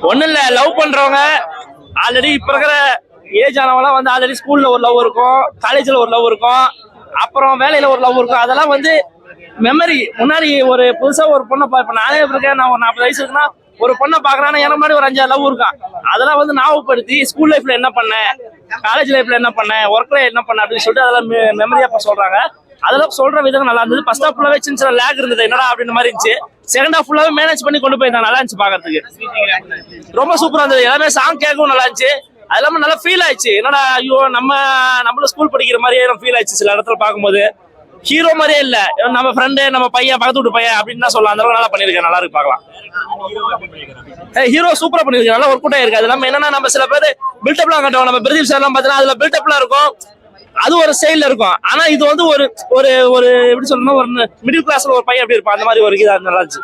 ஒன்றும் இல்லை, லவ் பண்றவங்க ஆல்ரெடி இப்ப இருக்கிற ஏஜ் ஆனவங்களாம் வந்து ஆல்ரெடி ஸ்கூல்ல ஒரு லவ் இருக்கும், காலேஜ்ல ஒரு லவ் இருக்கும், அப்புறம் வேலையில ஒரு லவ் இருக்கும். அதெல்லாம் வந்து மெமரி. முன்னாடி ஒரு புதுசா ஒரு பொண்ணை இப்ப நானே இருக்கேன், நான் ஒரு 40 வயசு இருக்குன்னா ஒரு பொண்ணை பாக்குறான்னா எனக்கு முன்னாடி ஒரு 5 லவ் இருக்கான். அதெல்லாம் வந்து ஞாபகப்படுத்தி ஸ்கூல் லைஃப்ல என்ன பண்ணேன், காலேஜ் லைஃப்ல என்ன பண்ணேன், ஒர்க்ல என்ன பண்ணேன் அப்படின்னு சொல்லிட்டு அதெல்லாம் மெமரியா இப்ப சொல்றாங்க. அதெல்லாம் சொல்ற விதம் நல்லா இருந்தது. ஃபர்ஸ்ட் ஹாஃப் ஃபுல்லாவே சின்ன லேக் இருந்தது, என்னடா அப்படின்ற மாதிரி இருந்துச்சு. செகண்ட் ஹாஃப் ஃபுல்லாவே மேனேஜ் பண்ணி கொண்டு போயிருந்தாங்க, நல்லா இருந்துச்சு பாக்குறதுக்கு. ரொம்ப சூப்பரா இருந்தது. எல்லாமே சாங் கேட்கவும் நல்லா இருந்துச்சு. அது இல்லாம நல்லா ஃபீல் ஆயிடுச்சு. என்னடா ஐயோ நம்மளும் ஸ்கூல் படிக்கிற மாதிரியே ஃபீல் ஆயிடுச்சு சில இடத்துல பார்க்கும்போது. ஹீரோ மாதிரியே இல்ல, நம்ம ஃப்ரெண்டு, நம்ம பையன், பக்கத்து வீட்டு பையன் அப்படின்னு தான் சொல்லலாம். அந்த அளவுக்கு நல்லா பண்ணிருக்கேன், நல்லா இருக்கு பார்க்கலாம். ஹீரோ சூப்பரா பண்ணிருக்காரு, நல்லா ஒர்க் அவுட் ஆயிருக்கு. அது இல்லாம என்னன்னா நம்ம சில பேர் பில்டப்லாம் காட்டுவோம். நம்ம பிரதீப் சார் எல்லாம் பார்த்தீங்கன்னா அதுல பில்டப்லாம் இருக்கும், அது ஒரு ஸ்டைல்ல இருக்கும். ஆனா இது வந்து ஒரு ஒரு ஒரு எப்படி சொல்லணும், ஒரு மிடில் கிளாஸ்ல ஒரு பையன் எப்படி இருப்பான் அந்த மாதிரி ஒரு இது நல்லா இருந்துச்சு.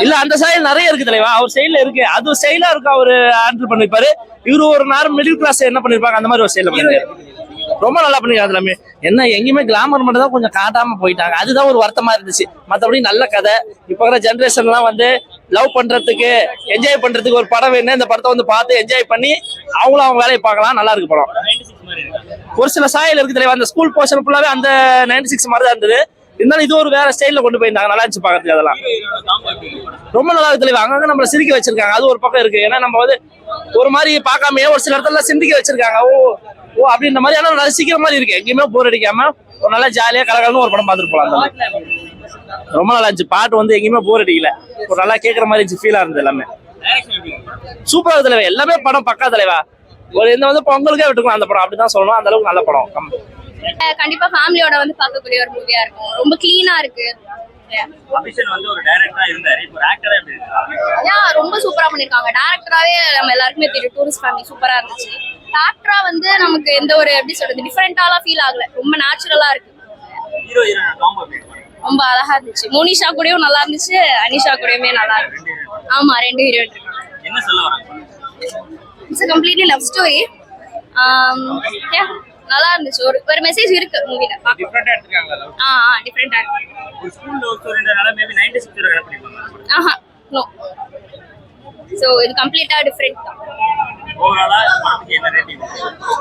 இல்ல, அந்த ஸ்டைல் நிறைய இருக்கு தலைவா, அவர் ஸ்டைல்ல இருக்கு. அது ஸ்டைலா இருக்கு, அவரு ஹேண்டில் பண்ணிருப்பாரு. இவரு ஒரு நேரம் மிடில் கிளாஸ் என்ன பண்ணிருப்பாங்க அந்த மாதிரி ஒரு ஸ்டைல பண்ணிருக்காரு. ரொம்ப நல்லா பண்ணிருக்காரு. எல்லாமே என்ன எங்கேயுமே கிளாமர் மட்டும் தான் கொஞ்சம் காட்டாம போயிட்டாங்க, அதுதான் ஒரு வருத்தமா இருந்துச்சு. மற்றபடி நல்ல கதை. இப்ப இருக்கிற ஜென்ரேஷன்லாம் வந்து லவ் பண்றதுக்கு, என்ஜாய் பண்றதுக்கு ஒரு படம் வேணும். இந்த படத்தை வந்து பார்த்து என்ஜாய் பண்ணி அவங்களும் அவங்க வேலையை பார்க்கலாம். நல்லா இருக்கு படம். ஒரு சில சாயல் இருக்கு தலைவா, அந்த ஸ்கூல் போர்ஷன் ஃபுல்லாவே அந்த 96 மாதிரி தான் இருந்தது. இருந்தாலும் இது ஒரு வேற ஸ்டைல்ல கொண்டு போயிருந்தாங்க, நல்லா இருந்துச்சு பாக்கிறதுக்கு. அதெல்லாம் ரொம்ப நல்லா இருக்கு தலைவா. அங்கங்க நம்மள சிரிக்க வச்சிருக்காங்க, அது ஒரு பக்கம் இருக்கு. ஏன்னா நம்ம வந்து ஒரு மாதிரி பார்க்காம ஒரு சில இடத்துல சிந்திக்க வச்சிருக்காங்க. ஓ அப்படின்ற மாதிரி. ஆனா ரசிக்கிற மாதிரி இருக்கு, எங்கேயுமே போர் அடிக்காம ஒரு நல்லா ஜாலியா கலகலன்னு ஒரு படம் பார்த்துட்டு போலாம். ரொம்ப நல்லா இருந்துச்சு. பாட்டு வந்து எங்கேயுமே போர் அடிக்கல, ஒரு நல்லா கேட்கற மாதிரி இருந்துச்சு, ஃபீலா இருந்தது. எல்லாமே சூப்பரா இருக்கு தலைவா. எல்லாமே படம் பக்கா தலைவா. ஒரு இந்த வந்து பொங்கலுக்கே விட்டுக்கலாம் அந்த படம், அப்படிதான் சொல்லணும். அந்த அளவுக்கு நல்ல படம். கண்டிப்பா ஃபேமிலியோட வந்து பார்க்கக்கூடிய ஒரு மூவியா இருக்கும். ரொம்ப கிளீனா இருக்கு. ரொம்ப சூப்பரா பண்ணிருக்காங்க. டைரக்டராவே நம்ம எல்லாருக்குமே தெரியும், டூரிஸ்ட் ஃபேமிலி சூப்பரா இருந்துச்சு. டாக்டரா வந்து நமக்கு எந்த ஒரு எப்படி சொல்றது டிஃபரெண்டாலாம் ஃபீல் ஆகல, ரொம்ப நேச்சுரலா இருக்கு. ரொம்ப அழகா இருந்துச்சு. மோனிஷா கூடயும் நல்லா இருந்துச்சு, அனிஷா கூடயுமே நல்லா இருந்துச்சு. ஆமா, 2 ஹீரோயின் இருக்காங்க. It's a completely love story. நல்லா இருந்துச்சு. ஒரு மெசேஜ் இருக்கு மூவில. டிஃபரெண்டா எடுத்துட்டாங்க. டிஃபரெண்டா இருக்கு. ஒரு ஸ்கூல்ல ஒரு ஸ்டூடண்ட்னால மேபி 96 வரை பண்ணிருப்பாங்க. நோ. சோ இது கம்ப்ளீட்டா டிஃபரெண்ட் தான். ஓவராலா படத்துக்கு என்ன ரேட்டிங்?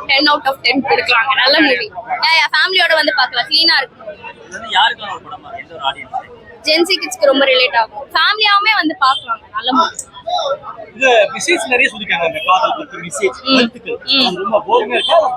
10 out of 10 கொடுக்கலாங்க. நல்ல மூவி. ஃபேமிலியோட வந்து பார்க்கலாம், க்ளீனா இருக்கு. இது யாருக்கான ஒரு படமா, எந்த ஒரு ஆடியன்ஸ்? ஜென்சி கிட்ஸ்க்கு ரொம்ப ரிலேட் ஆகும். ஃபேமிலியாவுமே வந்து பார்க்கலாம், நல்ல மூவி. இது மெசேஜ் நிறைய சொல்லிருக்காங்க, அந்த காதல் பத்தி மெசேஜ். ரொம்ப போர்மையா இருக்கு.